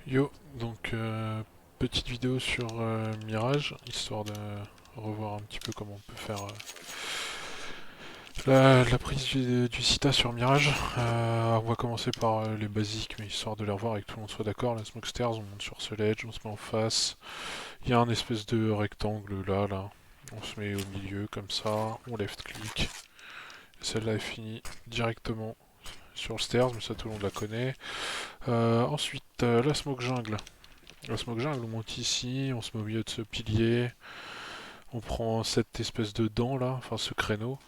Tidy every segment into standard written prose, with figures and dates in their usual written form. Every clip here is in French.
Yo, donc petite vidéo sur Mirage, histoire de revoir un petit peu comment on peut faire la prise du Sita sur Mirage. On va commencer par les basiques, mais histoire de les revoir et que tout le monde soit d'accord. La Smoke Stairs, on monte sur ce ledge, on se met en face. Il y a un espèce de rectangle là. On se met au milieu comme ça, on left click. Celle-là est finie directement sur le stairs, mais ça tout le monde la connaît. Ensuite, la Smoke Jungle. La smoke jungle, on monte ici, on se met au milieu de ce pilier, on prend cette espèce de dent là, enfin ce créneau,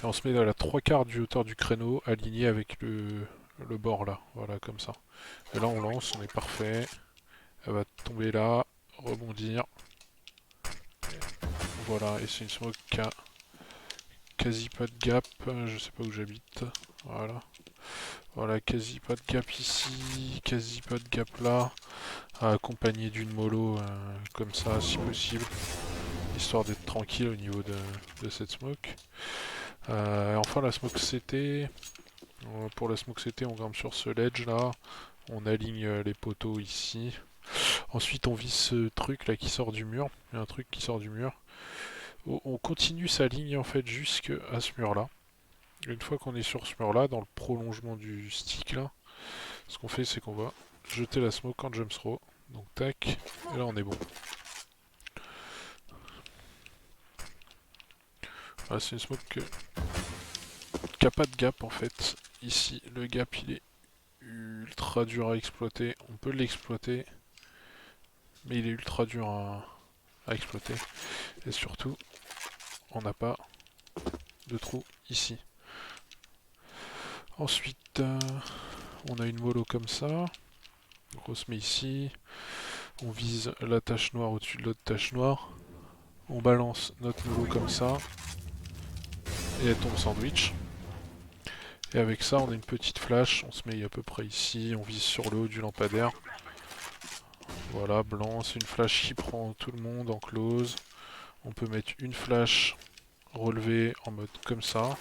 et on se met à la trois quarts du hauteur du créneau, aligné avec le bord là, voilà comme ça. Et là on lance, on est parfait, elle va tomber là, rebondir, voilà, et c'est une smoke qui a quasi pas de gap, je sais pas où j'habite, voilà. Voilà, quasi pas de gap ici, quasi pas de gap là, accompagné d'une mollo comme ça si possible. Histoire d'être tranquille au niveau de cette smoke. Et enfin la smoke CT, pour la smoke CT on grimpe sur ce ledge là, on aligne les poteaux ici. Ensuite on vise ce truc là qui sort du mur, il y a un truc qui sort du mur. On continue sa ligne en fait jusqu'à ce mur là. Une fois qu'on est sur ce mur là, dans le prolongement du stick là, ce qu'on fait c'est qu'on va jeter la smoke en jump throw. Donc tac, et là on est bon. Voilà, c'est une smoke qui a pas de gap en fait. Ici, le gap il est ultra dur à exploiter. On peut l'exploiter, mais il est ultra dur à exploiter. Et surtout, on n'a pas de trou ici. Ensuite, on a une mollo comme ça. Donc on se met ici. On vise la tache noire au-dessus de l'autre tache noire. On balance notre mollo comme ça. Et elle tombe sandwich. Et avec ça, on a une petite flash. On se met à peu près ici. On vise sur le haut du lampadaire. Voilà, blanc. C'est une flash qui prend tout le monde en close. On peut mettre une flash relevée en mode comme ça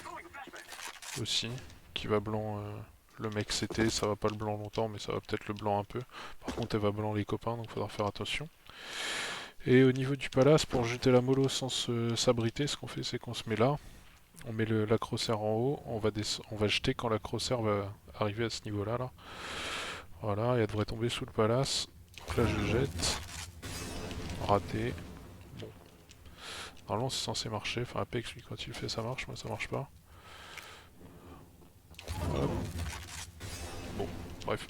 aussi, qui va blanc le mec CT, ça va pas le blanc longtemps, mais ça va peut-être le blanc un peu. Par contre, elle va blanc les copains, donc faudra faire attention. Et au niveau du palace, pour jeter la mollo sans s'abriter, ce qu'on fait, c'est qu'on se met là, on met la crossair en haut, on va jeter quand la crossair va arriver à ce niveau-là. Là. Voilà, et elle devrait tomber sous le palace. Donc là, je jette. Raté. Bon. Normalement, c'est censé marcher. Enfin, Apex, lui, quand il le fait, ça marche. Moi, ça marche pas. Hop. Bon, bref.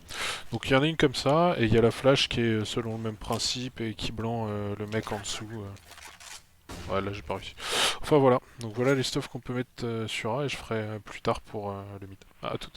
Donc il y en a une comme ça, et il y a la flash qui est selon le même principe et qui blanc le mec en dessous. Ouais, là j'ai pas réussi. Enfin voilà, donc voilà les stuffs qu'on peut mettre sur A et je ferai plus tard pour le mid. À tout.